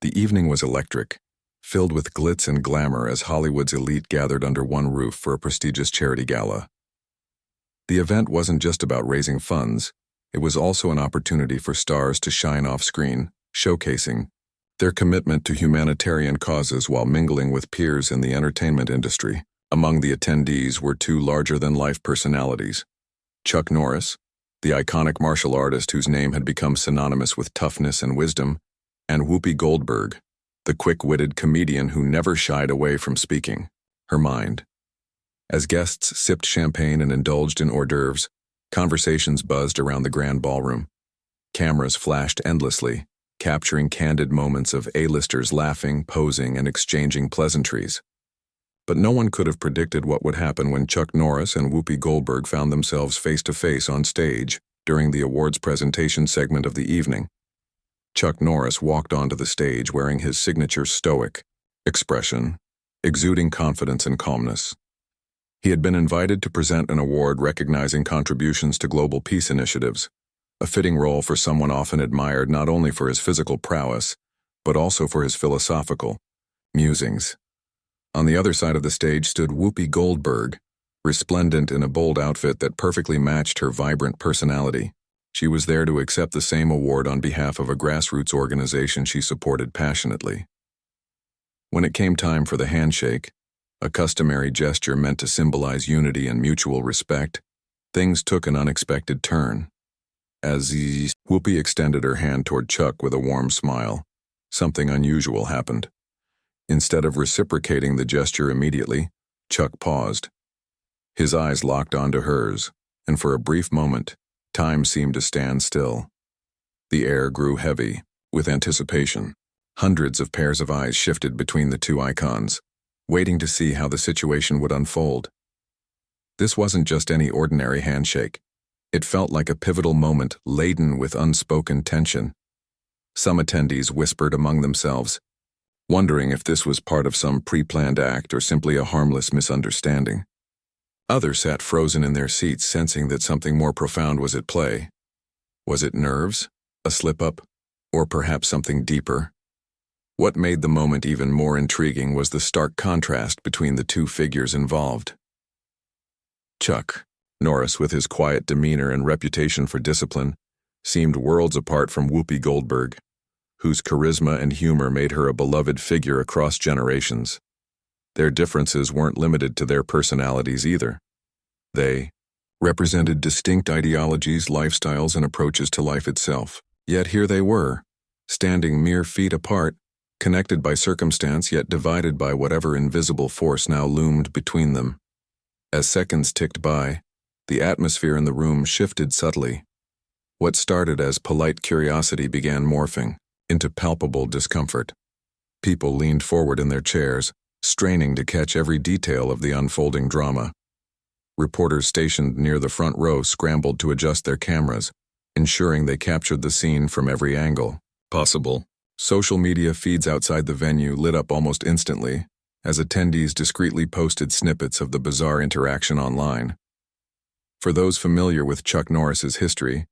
The evening was electric, filled with glitz and glamour as Hollywood's elite gathered under one roof for a prestigious charity gala. The event wasn't just about raising funds, it was also an opportunity for stars to shine off-screen, showcasing their commitment to humanitarian causes while mingling with peers in the entertainment industry. Among the attendees were two larger-than-life personalities: Chuck Norris, the iconic martial artist whose name had become synonymous with toughness and wisdom, and Whoopi Goldberg, the quick-witted comedian who never shied away from speaking her mind. As guests sipped champagne and indulged in hors d'oeuvres, conversations buzzed around the grand ballroom. Cameras flashed endlessly, capturing candid moments of A-listers laughing, posing, and exchanging pleasantries. But no one could have predicted what would happen when Chuck Norris and Whoopi Goldberg found themselves face-to-face on stage during the awards presentation segment of the evening. Chuck Norris walked onto the stage wearing his signature stoic expression, exuding confidence and calmness. He had been invited to present an award recognizing contributions to global peace initiatives, a fitting role for someone often admired not only for his physical prowess, but also for his philosophical musings. On the other side of the stage stood Whoopi Goldberg, resplendent in a bold outfit that perfectly matched her vibrant personality. She was there to accept the same award on behalf of a grassroots organization she supported passionately. When it came time for the handshake, a customary gesture meant to symbolize unity and mutual respect, things took an unexpected turn. As Whoopi extended her hand toward Chuck with a warm smile, something unusual happened. Instead of reciprocating the gesture immediately, Chuck paused. His eyes locked onto hers, and for a brief moment, time seemed to stand still. The air grew heavy, with anticipation. Hundreds of pairs of eyes shifted between the two icons, waiting to see how the situation would unfold. This wasn't just any ordinary handshake. It felt like a pivotal moment laden with unspoken tension. Some attendees whispered among themselves, wondering if this was part of some pre-planned act or simply a harmless misunderstanding. Others sat frozen in their seats, sensing that something more profound was at play. Was it nerves, a slip-up, or perhaps something deeper? What made the moment even more intriguing was the stark contrast between the two figures involved. Chuck Norris, with his quiet demeanor and reputation for discipline, seemed worlds apart from Whoopi Goldberg, whose charisma and humor made her a beloved figure across generations. Their differences weren't limited to their personalities either. They represented distinct ideologies, lifestyles, and approaches to life itself. Yet here they were, standing mere feet apart, connected by circumstance yet divided by whatever invisible force now loomed between them. As seconds ticked by, the atmosphere in the room shifted subtly. What started as polite curiosity began morphing into palpable discomfort. People leaned forward in their chairs, straining to catch every detail of the unfolding drama. Reporters stationed near the front row scrambled to adjust their cameras, ensuring they captured the scene from every angle possible. Social media feeds outside the venue lit up almost instantly, as attendees discreetly posted snippets of the bizarre interaction online. For those familiar with Chuck Norris's history,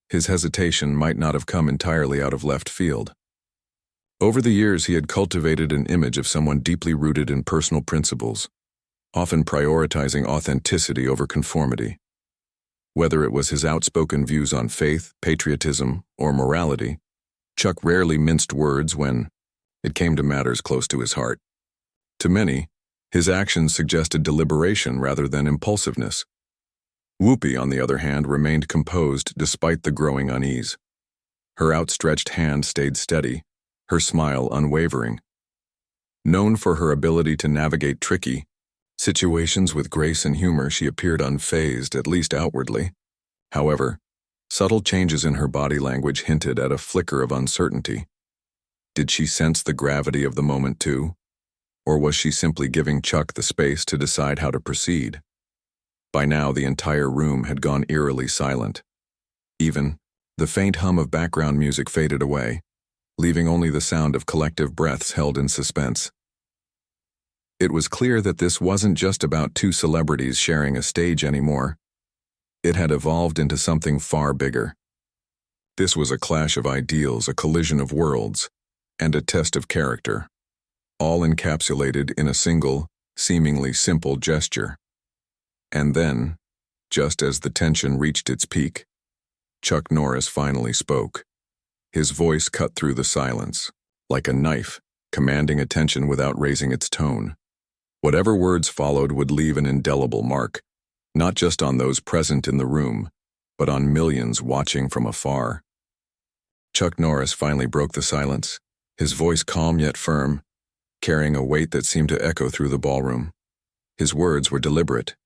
his hesitation might not have come entirely out of left field. Over the years, he had cultivated an image of someone deeply rooted in personal principles, often prioritizing authenticity over conformity. Whether it was his outspoken views on faith, patriotism, or morality, Chuck rarely minced words when it came to matters close to his heart. To many, his actions suggested deliberation rather than impulsiveness. Whoopi, on the other hand, remained composed despite the growing unease. Her outstretched hand stayed steady, her smile unwavering. Known for her ability to navigate tricky situations with grace and humor, she appeared unfazed, at least outwardly. However, subtle changes in her body language hinted at a flicker of uncertainty. Did she sense the gravity of the moment too? Or was she simply giving Chuck the space to decide how to proceed? By now, the entire room had gone eerily silent. Even the faint hum of background music faded away, leaving only the sound of collective breaths held in suspense. It was clear that this wasn't just about two celebrities sharing a stage anymore. It had evolved into something far bigger. This was a clash of ideals, a collision of worlds, and a test of character, all encapsulated in a single, seemingly simple gesture. And then, just as the tension reached its peak, Chuck Norris finally spoke. His voice cut through the silence, like a knife, commanding attention without raising its tone. Whatever words followed would leave an indelible mark, not just on those present in the room, but on millions watching from afar. Chuck Norris finally broke the silence, his voice calm yet firm, carrying a weight that seemed to echo through the ballroom. His words were deliberate,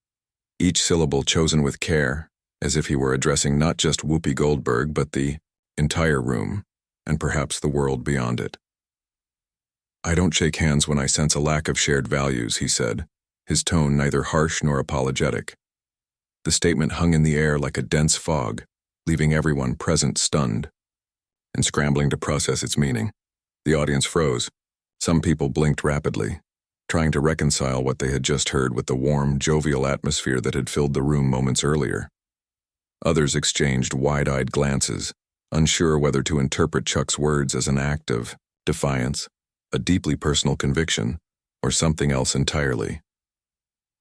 each syllable chosen with care, as if he were addressing not just Whoopi Goldberg, but the entire room, and perhaps the world beyond it. "I don't shake hands when I sense a lack of shared values," he said, his tone neither harsh nor apologetic. The statement hung in the air like a dense fog, leaving everyone present stunned and scrambling to process its meaning. The audience froze. Some people blinked rapidly, trying to reconcile what they had just heard with the warm, jovial atmosphere that had filled the room moments earlier. Others exchanged wide-eyed glances, unsure whether to interpret Chuck's words as an act of defiance, a deeply personal conviction, or something else entirely.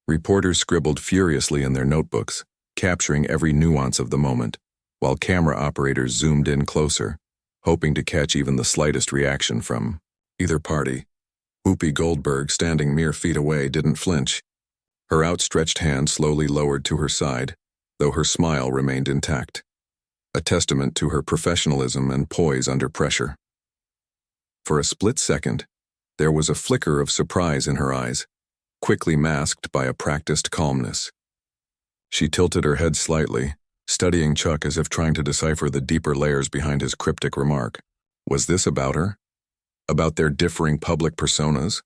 Reporters scribbled furiously in their notebooks, capturing every nuance of the moment, while camera operators zoomed in closer, hoping to catch even the slightest reaction from either party. Whoopi Goldberg, standing mere feet away, didn't flinch. Her outstretched hand slowly lowered to her side, though her smile remained intact, a testament to her professionalism and poise under pressure. For a split second, there was a flicker of surprise in her eyes, quickly masked by a practiced calmness. She tilted her head slightly, studying Chuck as if trying to decipher the deeper layers behind his cryptic remark. Was this about her? About their differing public personas?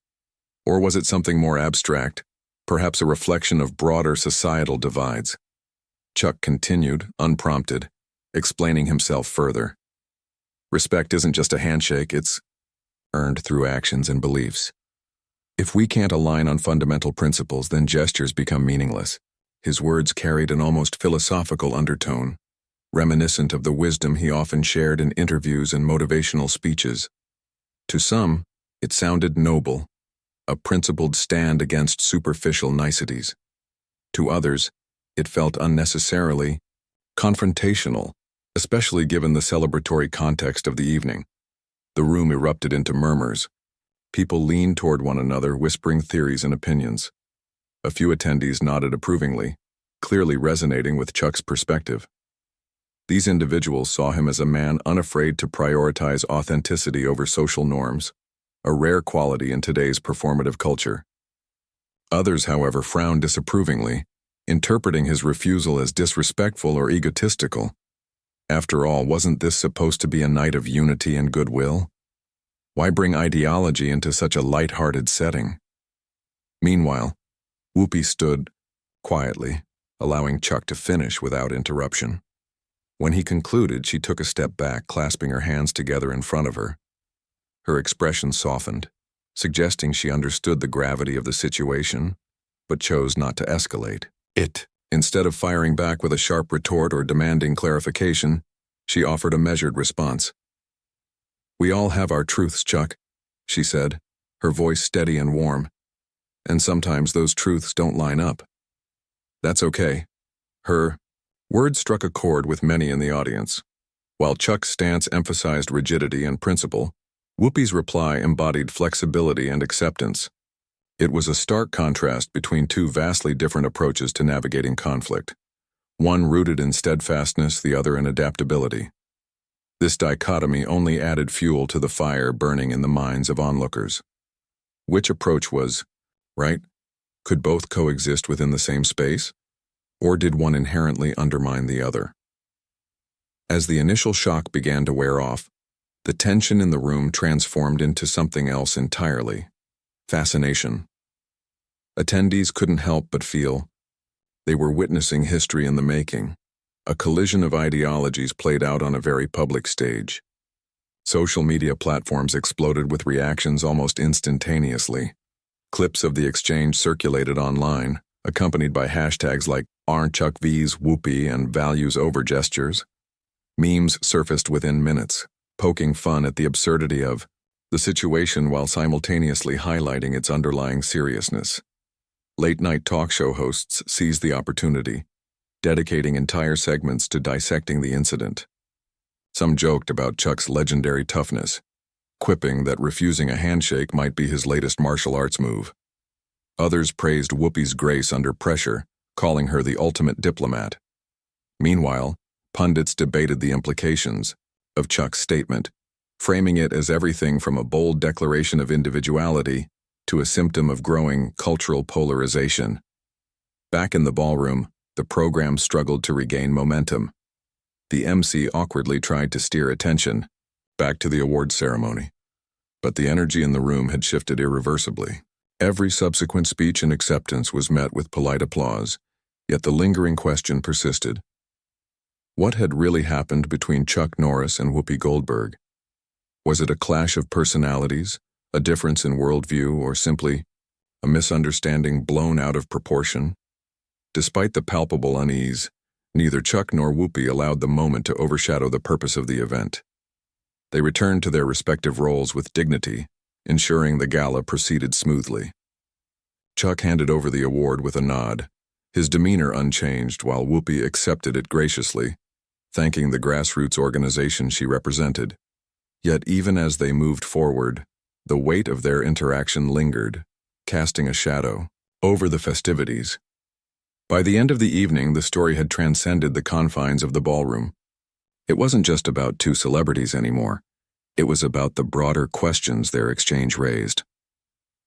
Or was it something more abstract, perhaps a reflection of broader societal divides? Chuck continued, unprompted, explaining himself further. Respect isn't just a handshake, it's earned through actions and beliefs. If we can't align on fundamental principles, then gestures become meaningless. His words carried an almost philosophical undertone, reminiscent of the wisdom he often shared in interviews and motivational speeches. To some, it sounded noble, a principled stand against superficial niceties. To others, it felt unnecessarily confrontational, especially given the celebratory context of the evening. The room erupted into murmurs. People leaned toward one another, whispering theories and opinions. A few attendees nodded approvingly, clearly resonating with Chuck's perspective. These individuals saw him as a man unafraid to prioritize authenticity over social norms, a rare quality in today's performative culture. Others, however, frowned disapprovingly, interpreting his refusal as disrespectful or egotistical. After all, wasn't this supposed to be a night of unity and goodwill? Why bring ideology into such a light-hearted setting? Meanwhile, Whoopi stood quietly, allowing Chuck to finish without interruption. When he concluded, she took a step back, clasping her hands together in front of her. Her expression softened, suggesting she understood the gravity of the situation, but chose not to escalate it. Instead of firing back with a sharp retort or demanding clarification, she offered a measured response. "We all have our truths, Chuck," she said, her voice steady and warm. "And sometimes those truths don't line up. That's okay." Her words struck a chord with many in the audience. While Chuck's stance emphasized rigidity and principle, Whoopi's reply embodied flexibility and acceptance. It was a stark contrast between two vastly different approaches to navigating conflict, one rooted in steadfastness, the other in adaptability. This dichotomy only added fuel to the fire burning in the minds of onlookers. Which approach was right? Could both coexist within the same space? Or did one inherently undermine the other? As the initial shock began to wear off, the tension in the room transformed into something else entirely: fascination. Attendees couldn't help but feel they were witnessing history in the making, a collision of ideologies played out on a very public stage. Social media platforms exploded with reactions almost instantaneously. Clips of the exchange circulated online, accompanied by hashtags like #ChuckV's Whoopi and Values Over Gestures. Memes surfaced within minutes, poking fun at the absurdity of the situation while simultaneously highlighting its underlying seriousness. Late-night talk show hosts seized the opportunity, dedicating entire segments to dissecting the incident. Some joked about Chuck's legendary toughness, quipping that refusing a handshake might be his latest martial arts move. Others praised Whoopi's grace under pressure, calling her the ultimate diplomat. Meanwhile, pundits debated the implications of Chuck's statement, framing it as everything from a bold declaration of individuality to a symptom of growing cultural polarization. Back in the ballroom, the program struggled to regain momentum. The MC awkwardly tried to steer attention back to the awards ceremony, but the energy in the room had shifted irreversibly. Every subsequent speech and acceptance was met with polite applause, yet the lingering question persisted. What had really happened between Chuck Norris and Whoopi Goldberg? Was it a clash of personalities, a difference in worldview, or simply a misunderstanding blown out of proportion? Despite the palpable unease, neither Chuck nor Whoopi allowed the moment to overshadow the purpose of the event. They returned to their respective roles with dignity, ensuring the gala proceeded smoothly. Chuck handed over the award with a nod, his demeanor unchanged, while Whoopi accepted it graciously, thanking the grassroots organization she represented. Yet even as they moved forward, the weight of their interaction lingered, casting a shadow over the festivities. By the end of the evening, the story had transcended the confines of the ballroom. It wasn't just about two celebrities anymore. It was about the broader questions their exchange raised.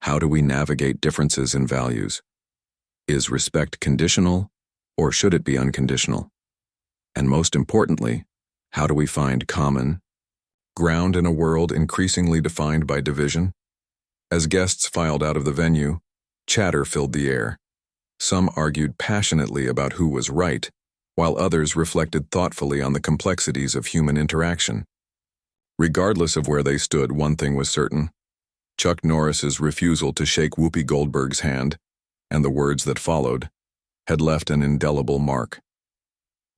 How do we navigate differences in values? Is respect conditional, or should it be unconditional? And most importantly, how do we find common ground in a world increasingly defined by division? As guests filed out of the venue, chatter filled the air. Some argued passionately about who was right, while others reflected thoughtfully on the complexities of human interaction. Regardless of where they stood, one thing was certain: Chuck Norris's refusal to shake Whoopi Goldberg's hand, and the words that followed, had left an indelible mark.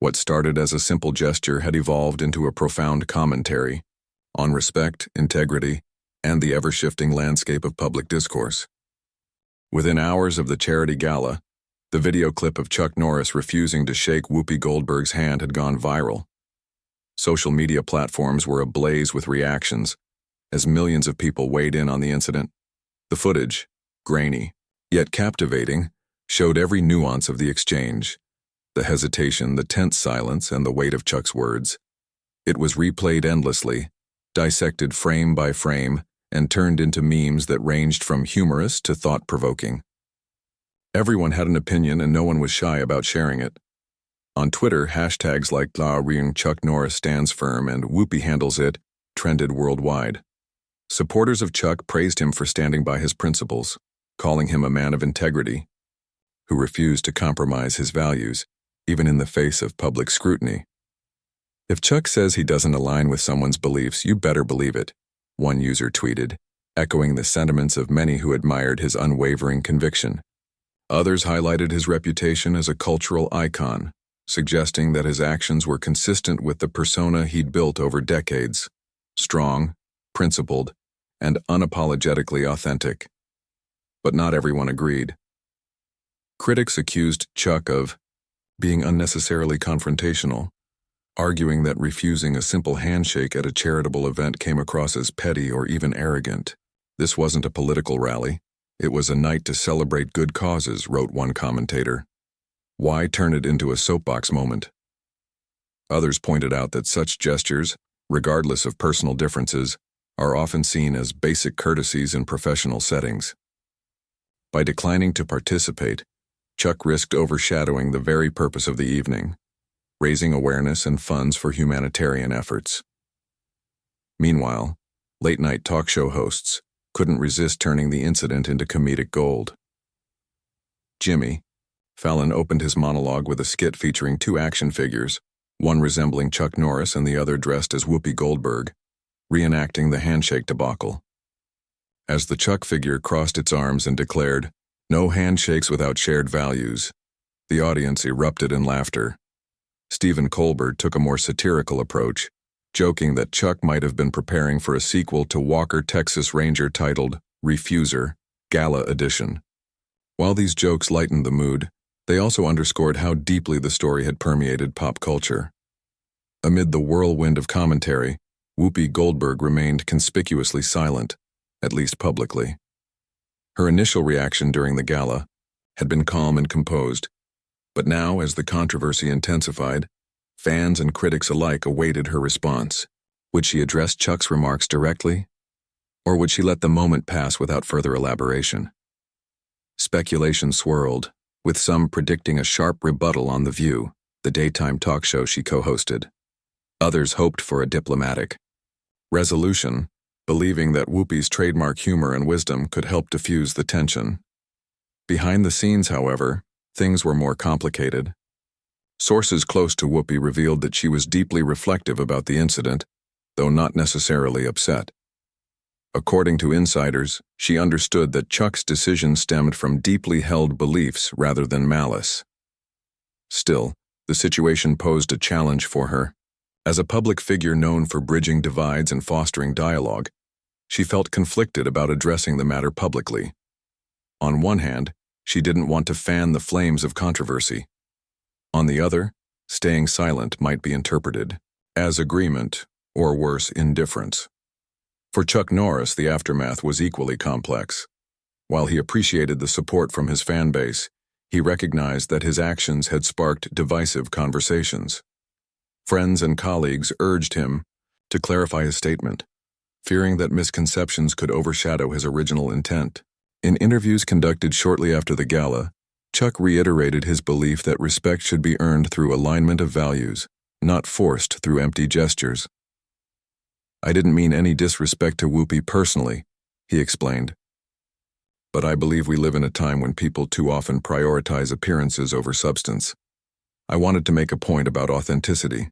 What started as a simple gesture had evolved into a profound commentary on respect, integrity, and the ever-shifting landscape of public discourse. Within hours of the charity gala, the video clip of Chuck Norris refusing to shake Whoopi Goldberg's hand had gone viral. Social media platforms were ablaze with reactions as millions of people weighed in on the incident. The footage, grainy, yet captivating, showed every nuance of the exchange: the hesitation, the tense silence, and the weight of Chuck's words. It was replayed endlessly, dissected frame by frame, and turned into memes that ranged from humorous to thought-provoking. Everyone had an opinion and no one was shy about sharing it. On Twitter, hashtags like Chuck Norris stands firm and Whoopi handles it trended worldwide. Supporters of Chuck praised him for standing by his principles, calling him a man of integrity, who refused to compromise his values, even in the face of public scrutiny. If Chuck says he doesn't align with someone's beliefs, you better believe it, one user tweeted, echoing the sentiments of many who admired his unwavering conviction. Others highlighted his reputation as a cultural icon, suggesting that his actions were consistent with the persona he'd built over decades: strong, principled, and unapologetically authentic. But not everyone agreed. Critics accused Chuck of being unnecessarily confrontational, arguing that refusing a simple handshake at a charitable event came across as petty or even arrogant. This wasn't a political rally. It was a night to celebrate good causes, wrote one commentator. Why turn it into a soapbox moment? Others pointed out that such gestures, regardless of personal differences, are often seen as basic courtesies in professional settings. By declining to participate, Chuck risked overshadowing the very purpose of the evening: raising awareness and funds for humanitarian efforts. Meanwhile, late-night talk show hosts couldn't resist turning the incident into comedic gold. Jimmy Fallon opened his monologue with a skit featuring two action figures, one resembling Chuck Norris and the other dressed as Whoopi Goldberg, reenacting the handshake debacle. As the Chuck figure crossed its arms and declared, "No handshakes without shared values," the audience erupted in laughter. Stephen Colbert took a more satirical approach, joking that Chuck might have been preparing for a sequel to Walker, Texas Ranger titled Refuser, Gala Edition. While these jokes lightened the mood, they also underscored how deeply the story had permeated pop culture. Amid the whirlwind of commentary, Whoopi Goldberg remained conspicuously silent, at least publicly. Her initial reaction during the gala had been calm and composed, but now, as the controversy intensified, fans and critics alike awaited her response. Would she address Chuck's remarks directly, or would she let the moment pass without further elaboration? Speculation swirled, with some predicting a sharp rebuttal on The View, the daytime talk show she co-hosted. Others hoped for a diplomatic resolution, believing that Whoopi's trademark humor and wisdom could help diffuse the tension. Behind the scenes, however, things were more complicated. Sources close to Whoopi revealed that she was deeply reflective about the incident, though not necessarily upset. According to insiders, she understood that Chuck's decision stemmed from deeply held beliefs rather than malice. Still, the situation posed a challenge for her. As a public figure known for bridging divides and fostering dialogue, she felt conflicted about addressing the matter publicly. On one hand, she didn't want to fan the flames of controversy. On the other, staying silent might be interpreted as agreement, or worse, indifference. For Chuck Norris, the aftermath was equally complex. While he appreciated the support from his fan base, he recognized that his actions had sparked divisive conversations. Friends and colleagues urged him to clarify his statement, fearing that misconceptions could overshadow his original intent. In interviews conducted shortly after the gala, Chuck reiterated his belief that respect should be earned through alignment of values, not forced through empty gestures. "I didn't mean any disrespect to Whoopi personally," he explained. "But I believe we live in a time when people too often prioritize appearances over substance. I wanted to make a point about authenticity."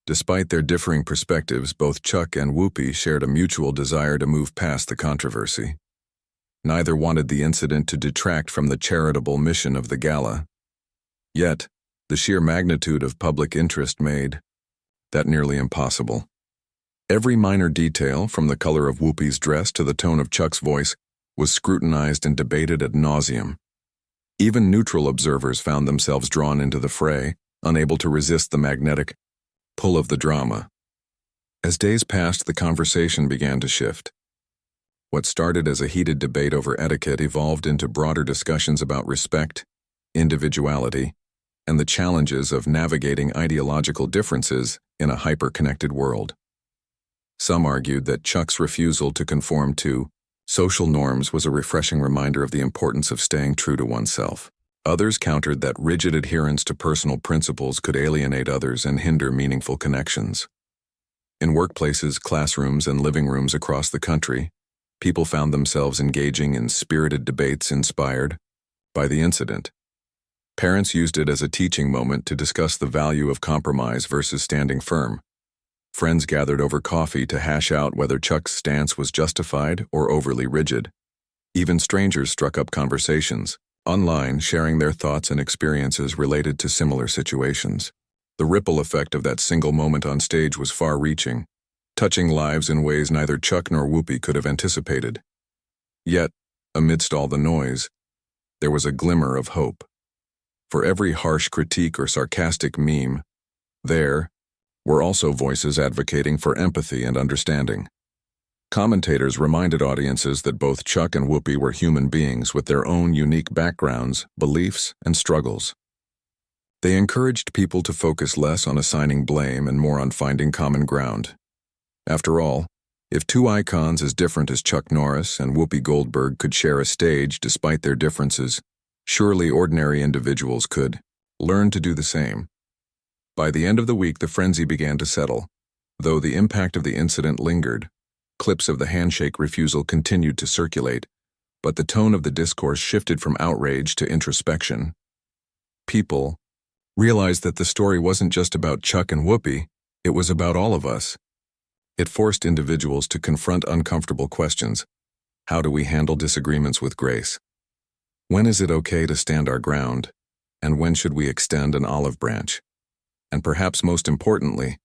Despite their differing perspectives, both Chuck and Whoopi shared a mutual desire to move past the controversy. Neither wanted the incident to detract from the charitable mission of the gala. Yet, the sheer magnitude of public interest made that nearly impossible. Every minor detail, from the color of Whoopi's dress to the tone of Chuck's voice, was scrutinized and debated ad nauseum. Even neutral observers found themselves drawn into the fray, unable to resist the magnetic pull of the drama. As days passed, the conversation began to shift. What started as a heated debate over etiquette evolved into broader discussions about respect, individuality, and the challenges of navigating ideological differences in a hyper-connected world. Some argued that Chuck's refusal to conform to social norms was a refreshing reminder of the importance of staying true to oneself. Others countered that rigid adherence to personal principles could alienate others and hinder meaningful connections. In workplaces, classrooms, and living rooms across the country, people found themselves engaging in spirited debates inspired by the incident. Parents used it as a teaching moment to discuss the value of compromise versus standing firm. Friends gathered over coffee to hash out whether Chuck's stance was justified or overly rigid. Even strangers struck up conversations, online, sharing their thoughts and experiences related to similar situations. The ripple effect of that single moment on stage was far-reaching, touching lives in ways neither Chuck nor Whoopi could have anticipated. Yet, amidst all the noise, there was a glimmer of hope. For every harsh critique or sarcastic meme, there were also voices advocating for empathy and understanding. Commentators reminded audiences that both Chuck and Whoopi were human beings with their own unique backgrounds, beliefs, and struggles. They encouraged people to focus less on assigning blame and more on finding common ground. After all, if two icons as different as Chuck Norris and Whoopi Goldberg could share a stage despite their differences, surely ordinary individuals could learn to do the same. By the end of the week, the frenzy began to settle. Though the impact of the incident lingered, clips of the handshake refusal continued to circulate, but the tone of the discourse shifted from outrage to introspection. People realized that the story wasn't just about Chuck and Whoopi, it was about all of us. It forced individuals to confront uncomfortable questions. How do we handle disagreements with grace? When is it okay to stand our ground? And when should we extend an olive branch? And perhaps most importantly,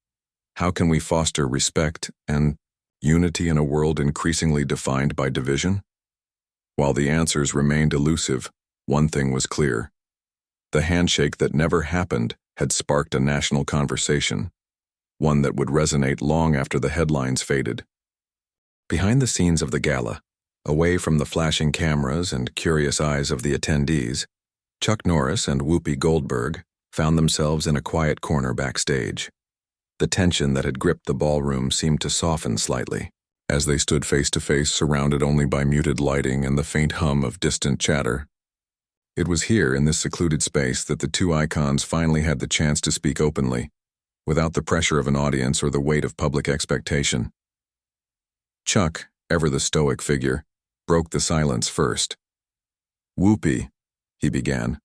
How can we foster respect and unity in a world increasingly defined by division? While the answers remained elusive, one thing was clear. The handshake that never happened had sparked a national conversation, one that would resonate long after the headlines faded. Behind the scenes of the gala, away from the flashing cameras and curious eyes of the attendees, Chuck Norris and Whoopi Goldberg found themselves in a quiet corner backstage. The tension that had gripped the ballroom seemed to soften slightly, as they stood face to face, surrounded only by muted lighting and the faint hum of distant chatter. It was here, in this secluded space, that the two icons finally had the chance to speak openly, without the pressure of an audience or the weight of public expectation. Chuck, ever the stoic figure, broke the silence first. "Whoopi," he began,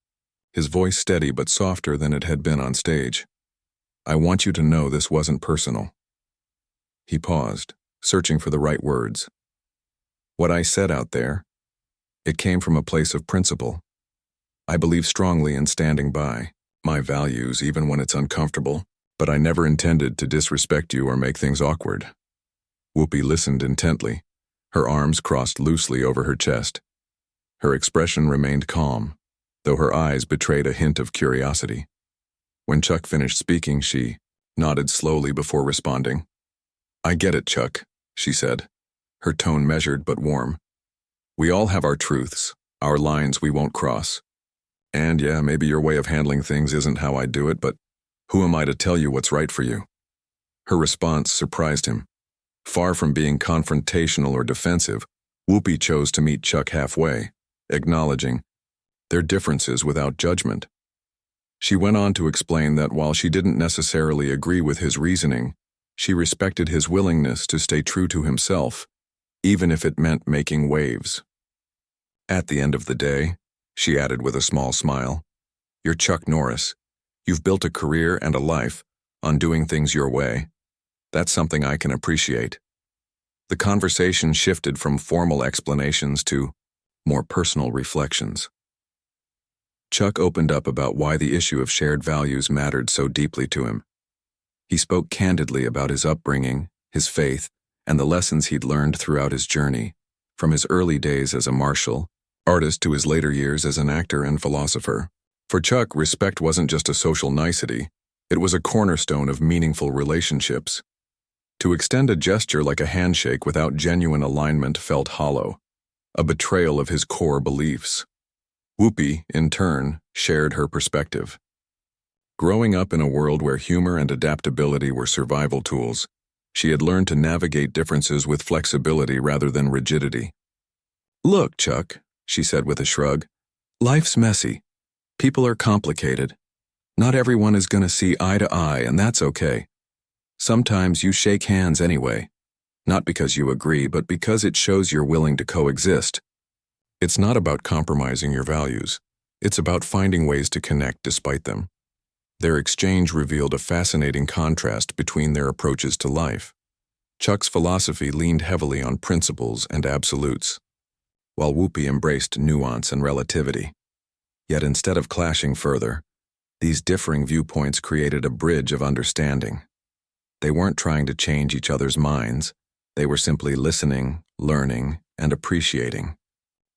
his voice steady but softer than it had been on stage. "I want you to know this wasn't personal." He paused, searching for the right words. "What I said out there, it came from a place of principle. I believe strongly in standing by my values even when it's uncomfortable, but I never intended to disrespect you or make things awkward." Whoopi listened intently, her arms crossed loosely over her chest. Her expression remained calm, though her eyes betrayed a hint of curiosity. When Chuck finished speaking, she nodded slowly before responding. "I get it, Chuck," she said, her tone measured but warm. "We all have our truths, our lines we won't cross. And yeah, maybe your way of handling things isn't how I do it, but who am I to tell you what's right for you?" Her response surprised him. Far from being confrontational or defensive, Whoopi chose to meet Chuck halfway, acknowledging their differences without judgment. She went on to explain that while she didn't necessarily agree with his reasoning, she respected his willingness to stay true to himself, even if it meant making waves. "At the end of the day," she added with a small smile, "you're Chuck Norris. You've built a career and a life on doing things your way. That's something I can appreciate." The conversation shifted from formal explanations to more personal reflections. Chuck opened up about why the issue of shared values mattered so deeply to him. He spoke candidly about his upbringing, his faith, and the lessons he'd learned throughout his journey, from his early days as a martial artist to his later years as an actor and philosopher. For Chuck, respect wasn't just a social nicety, it was a cornerstone of meaningful relationships. To extend a gesture like a handshake without genuine alignment felt hollow, a betrayal of his core beliefs. Whoopi, in turn, shared her perspective. Growing up in a world where humor and adaptability were survival tools, she had learned to navigate differences with flexibility rather than rigidity. "Look, Chuck," she said with a shrug, "life's messy. People are complicated. Not everyone is going to see eye to eye, and that's okay. Sometimes you shake hands anyway, not because you agree, but because it shows you're willing to coexist. It's not about compromising your values. It's about finding ways to connect despite them." Their exchange revealed a fascinating contrast between their approaches to life. Chuck's philosophy leaned heavily on principles and absolutes, while Whoopi embraced nuance and relativity. Yet instead of clashing further, these differing viewpoints created a bridge of understanding. They weren't trying to change each other's minds. They were simply listening, learning, and appreciating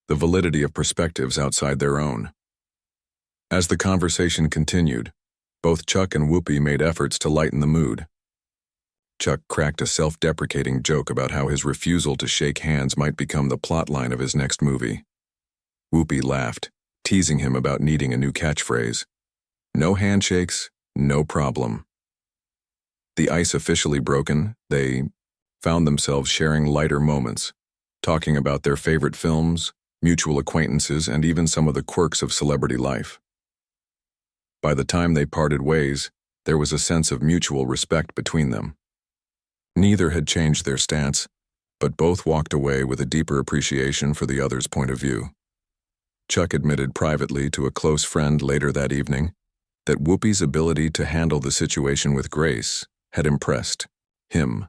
the validity of perspectives outside their own. As the conversation continued, both Chuck and Whoopi made efforts to lighten the mood. Chuck cracked a self-deprecating joke about how his refusal to shake hands might become the plotline of his next movie. Whoopi laughed, teasing him about needing a new catchphrase. No handshakes, no problem. The ice officially broken, they found themselves sharing lighter moments, talking about their favorite films, mutual acquaintances, and even some of the quirks of celebrity life. By the time they parted ways, there was a sense of mutual respect between them. Neither had changed their stance, but both walked away with a deeper appreciation for the other's point of view. Chuck admitted privately to a close friend later that evening that Whoopi's ability to handle the situation with grace had impressed him.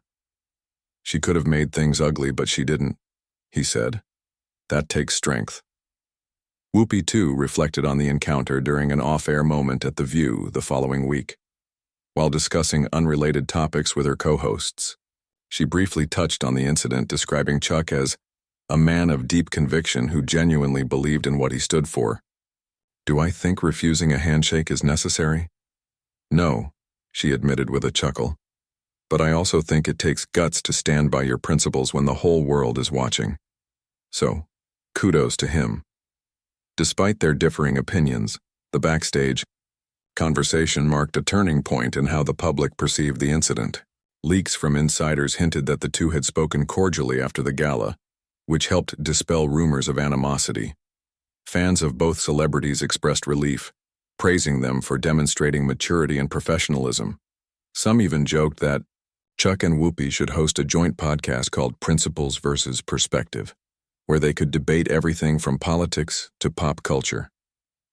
"She could have made things ugly, but she didn't," he said. "That takes strength." Whoopi, too, reflected on the encounter during an off-air moment at The View the following week. while discussing unrelated topics with her co-hosts. She briefly touched on the incident, describing Chuck as a man of deep conviction who genuinely believed in what he stood for. "Do I think refusing a handshake is necessary? No," she admitted with a chuckle. "But I also think it takes guts to stand by your principles when the whole world is watching. So, kudos to him." Despite their differing opinions, the backstage conversation marked a turning point in how the public perceived the incident. Leaks from insiders hinted that the two had spoken cordially after the gala, which helped dispel rumors of animosity. Fans of both celebrities expressed relief, praising them for demonstrating maturity and professionalism. Some even joked that Chuck and Whoopi should host a joint podcast called Principles versus Perspective, where they could debate everything from politics to pop culture.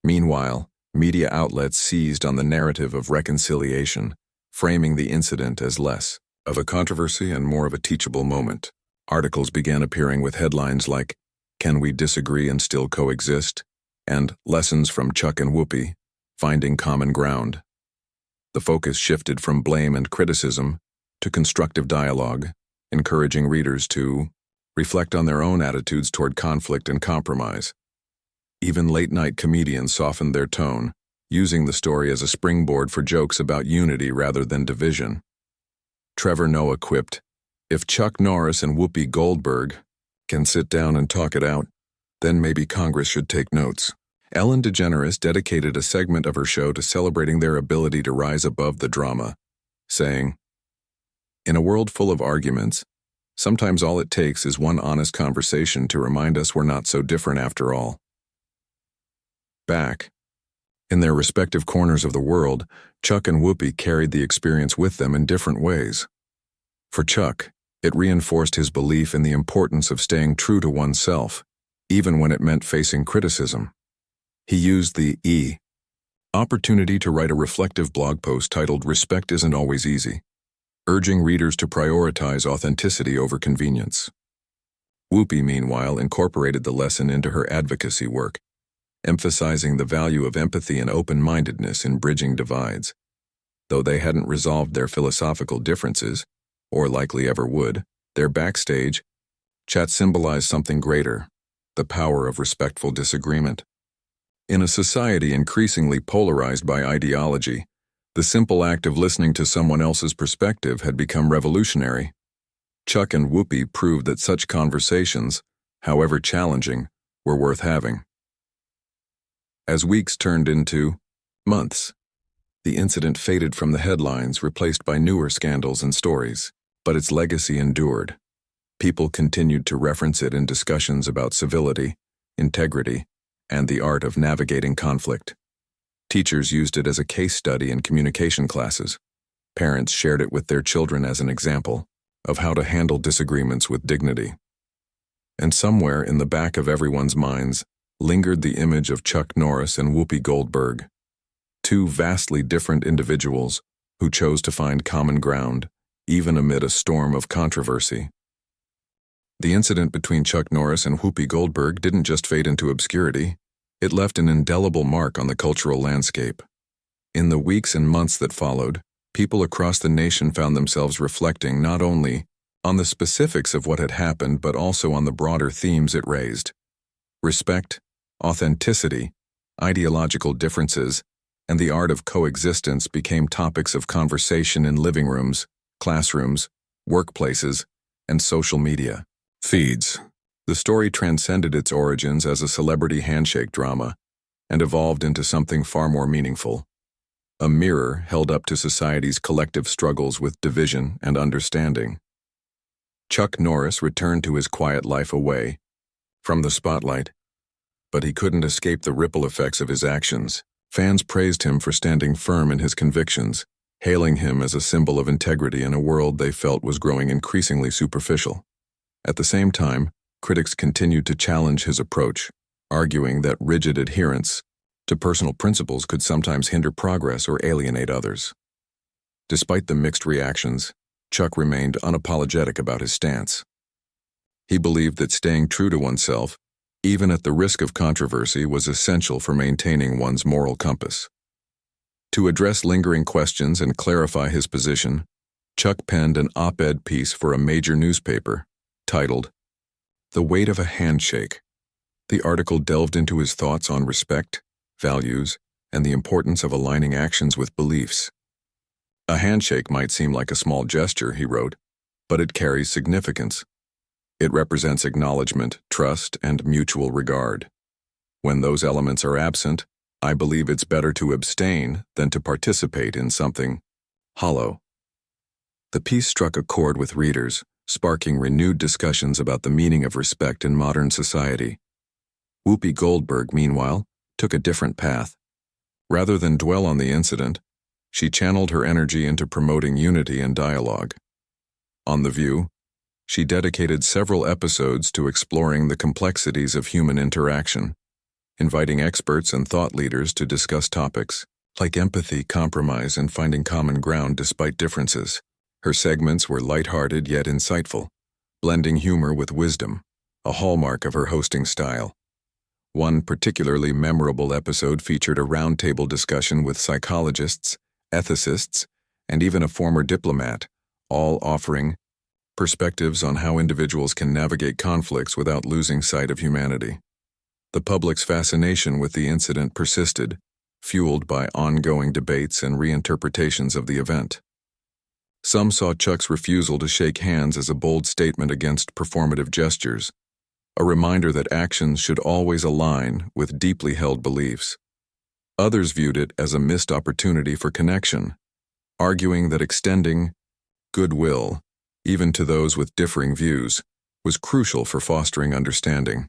Meanwhile, media outlets seized on the narrative of reconciliation, framing the incident as less of a controversy and more of a teachable moment. Articles began appearing with headlines like, "Can we disagree and still coexist?" and "Lessons from Chuck and Whoopi, Finding Common Ground." The focus shifted from blame and criticism to constructive dialogue, encouraging readers to reflect on their own attitudes toward conflict and compromise. Even late-night comedians softened their tone, using the story as a springboard for jokes about unity rather than division. Trevor Noah quipped, "If Chuck Norris and Whoopi Goldberg can sit down and talk it out, then maybe Congress should take notes." Ellen DeGeneres dedicated a segment of her show to celebrating their ability to rise above the drama, saying, "In a world full of arguments, sometimes all it takes is one honest conversation to remind us we're not so different after all." Back in their respective corners of the world, Chuck and Whoopi carried the experience with them in different ways. For Chuck, it reinforced his belief in the importance of staying true to oneself, even when it meant facing criticism. He used the opportunity to write a reflective blog post titled "Respect Isn't Always Easy," urging readers to prioritize authenticity over convenience. Whoopi, meanwhile, incorporated the lesson into her advocacy work, emphasizing the value of empathy and open-mindedness in bridging divides. Though they hadn't resolved their philosophical differences, or likely ever would, their backstage chat symbolized something greater: the power of respectful disagreement. In a society increasingly polarized by ideology, the simple act of listening to someone else's perspective had become revolutionary. Chuck and Whoopi proved that such conversations, however challenging, were worth having. As weeks turned into months, the incident faded from the headlines, replaced by newer scandals and stories, but its legacy endured. People continued to reference it in discussions about civility, integrity, and the art of navigating conflict. Teachers used it as a case study in communication classes. Parents shared it with their children as an example of how to handle disagreements with dignity. And somewhere in the back of everyone's minds lingered the image of Chuck Norris and Whoopi Goldberg, two vastly different individuals who chose to find common ground, even amid a storm of controversy. The incident between Chuck Norris and Whoopi Goldberg didn't just fade into obscurity, it left an indelible mark on the cultural landscape. In the weeks and months that followed, people across the nation found themselves reflecting not only on the specifics of what had happened but also on the broader themes it raised. Respect, authenticity, ideological differences, and the art of coexistence became topics of conversation in living rooms, classrooms, workplaces, and social media feeds. The story transcended its origins as a celebrity handshake drama and evolved into something far more meaningful: a mirror held up to society's collective struggles with division and understanding. Chuck Norris returned to his quiet life away from the spotlight, but he couldn't escape the ripple effects of his actions. Fans praised him for standing firm in his convictions, hailing him as a symbol of integrity in a world they felt was growing increasingly superficial. At the same time, critics continued to challenge his approach, arguing that rigid adherence to personal principles could sometimes hinder progress or alienate others. Despite the mixed reactions, Chuck remained unapologetic about his stance. He believed that staying true to oneself, even at the risk of controversy, was essential for maintaining one's moral compass. To address lingering questions and clarify his position, Chuck penned an op-ed piece for a major newspaper, titled, "The Weight of a Handshake." The article delved into his thoughts on respect, values, and the importance of aligning actions with beliefs. A handshake might seem like a small gesture, he wrote, but it carries significance. It represents acknowledgement, trust, and mutual regard. When those elements are absent, I believe it's better to abstain than to participate in something hollow. The piece struck a chord with readers, sparking renewed discussions about the meaning of respect in modern society. Whoopi Goldberg, meanwhile, took a different path. Rather than dwell on the incident, she channeled her energy into promoting unity and dialogue. On The View, she dedicated several episodes to exploring the complexities of human interaction, inviting experts and thought leaders to discuss topics like empathy, compromise, and finding common ground despite differences. Her segments were lighthearted yet insightful, blending humor with wisdom, a hallmark of her hosting style. One particularly memorable episode featured a roundtable discussion with psychologists, ethicists, and even a former diplomat, all offering perspectives on how individuals can navigate conflicts without losing sight of humanity. The public's fascination with the incident persisted, fueled by ongoing debates and reinterpretations of the event. Some saw Chuck's refusal to shake hands as a bold statement against performative gestures, a reminder that actions should always align with deeply held beliefs. Others viewed it as a missed opportunity for connection, arguing that extending goodwill, even to those with differing views, was crucial for fostering understanding.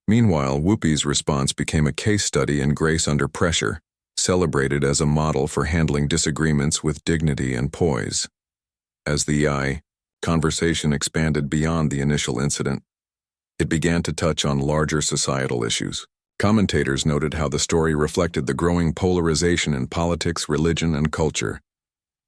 Meanwhile, Whoopi's response became a case study in grace under pressure, celebrated as a model for handling disagreements with dignity and poise. As the conversation expanded beyond the initial incident, it began to touch on larger societal issues. Commentators noted how the story reflected the growing polarization in politics, religion, and culture.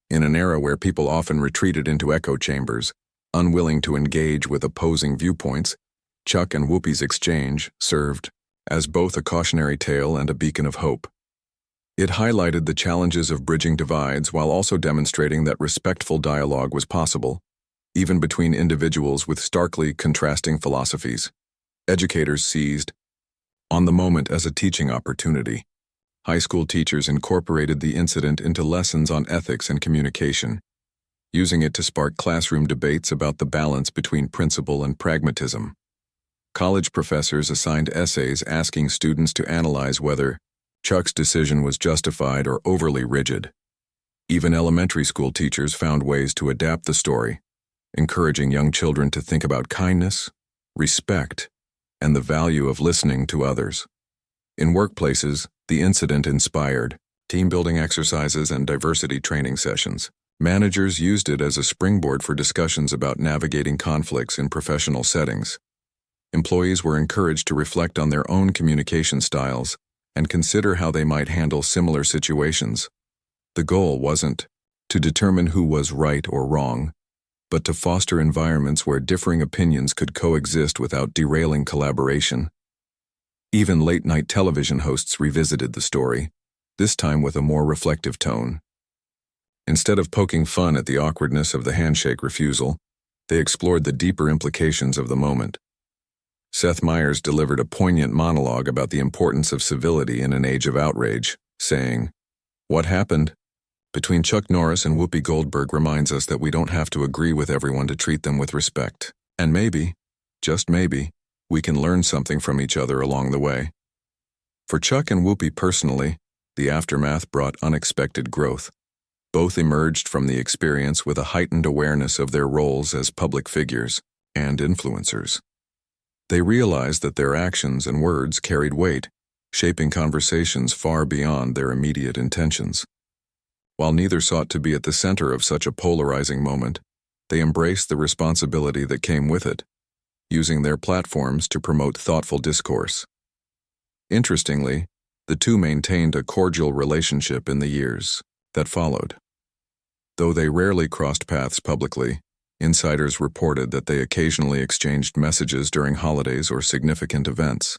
In an era where people often retreated into echo chambers, unwilling to engage with opposing viewpoints, Chuck and Whoopi's exchange served as both a cautionary tale and a beacon of hope. It highlighted the challenges of bridging divides while also demonstrating that respectful dialogue was possible, even between individuals with starkly contrasting philosophies. Educators seized on the moment as a teaching opportunity. High school teachers incorporated the incident into lessons on ethics and communication, using it to spark classroom debates about the balance between principle and pragmatism. College professors assigned essays asking students to analyze whether Chuck's decision was justified or overly rigid. Even elementary school teachers found ways to adapt the story, encouraging young children to think about kindness, respect, and the value of listening to others. In workplaces, the incident inspired team-building exercises and diversity training sessions. Managers used it as a springboard for discussions about navigating conflicts in professional settings. Employees were encouraged to reflect on their own communication styles and consider how they might handle similar situations. The goal wasn't to determine who was right or wrong, but to foster environments where differing opinions could coexist without derailing collaboration. Even late-night television hosts revisited the story, this time with a more reflective tone. Instead of poking fun at the awkwardness of the handshake refusal, they explored the deeper implications of the moment. Seth Meyers delivered a poignant monologue about the importance of civility in an age of outrage, saying, "What happened between Chuck Norris and Whoopi Goldberg reminds us that we don't have to agree with everyone to treat them with respect. And maybe, just maybe, we can learn something from each other along the way." For Chuck and Whoopi personally, the aftermath brought unexpected growth. Both emerged from the experience with a heightened awareness of their roles as public figures and influencers. They realized that their actions and words carried weight, shaping conversations far beyond their immediate intentions. While neither sought to be at the center of such a polarizing moment, they embraced the responsibility that came with it, using their platforms to promote thoughtful discourse. Interestingly, the two maintained a cordial relationship in the years that followed. Though they rarely crossed paths publicly, insiders reported that they occasionally exchanged messages during holidays or significant events.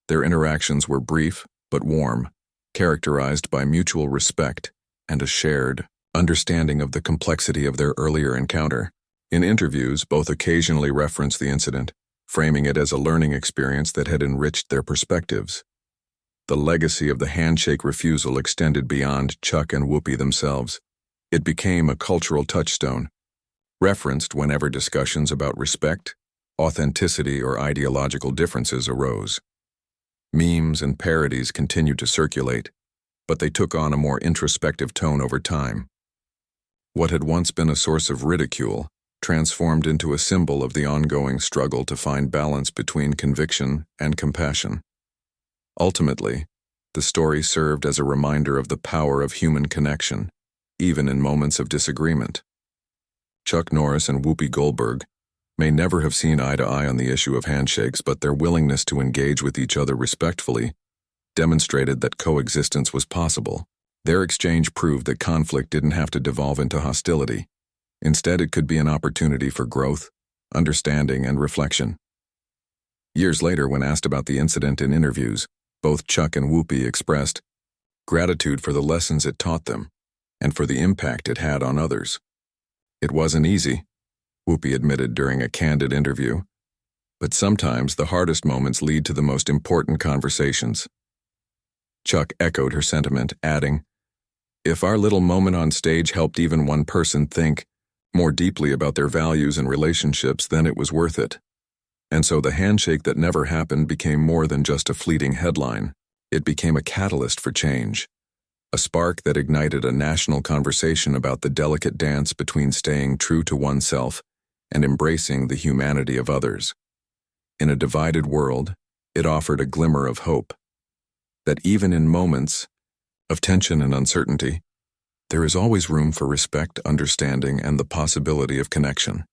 Their interactions were brief but warm, characterized by mutual respect and a shared understanding of the complexity of their earlier encounter. In interviews, both occasionally referenced the incident, framing it as a learning experience that had enriched their perspectives. The legacy of the handshake refusal extended beyond Chuck and Whoopi themselves. It became a cultural touchstone, referenced whenever discussions about respect, authenticity, or ideological differences arose. Memes and parodies continued to circulate, but they took on a more introspective tone over time. What had once been a source of ridicule transformed into a symbol of the ongoing struggle to find balance between conviction and compassion. Ultimately, the story served as a reminder of the power of human connection, even in moments of disagreement. Chuck Norris and Whoopi Goldberg may never have seen eye to eye on the issue of handshakes, but their willingness to engage with each other respectfully demonstrated that coexistence was possible. Their exchange proved that conflict didn't have to devolve into hostility. Instead, it could be an opportunity for growth, understanding, and reflection. Years later, when asked about the incident in interviews, both Chuck and Whoopi expressed gratitude for the lessons it taught them and for the impact it had on others. It wasn't easy, Whoopi admitted during a candid interview, but sometimes the hardest moments lead to the most important conversations. Chuck echoed her sentiment, adding, "If our little moment on stage helped even one person think more deeply about their values and relationships, then it was worth it." And so the handshake that never happened became more than just a fleeting headline. It became a catalyst for change, a spark that ignited a national conversation about the delicate dance between staying true to oneself and embracing the humanity of others. In a divided world, it offered a glimmer of hope, that even in moments of tension and uncertainty, there is always room for respect, understanding, and the possibility of connection.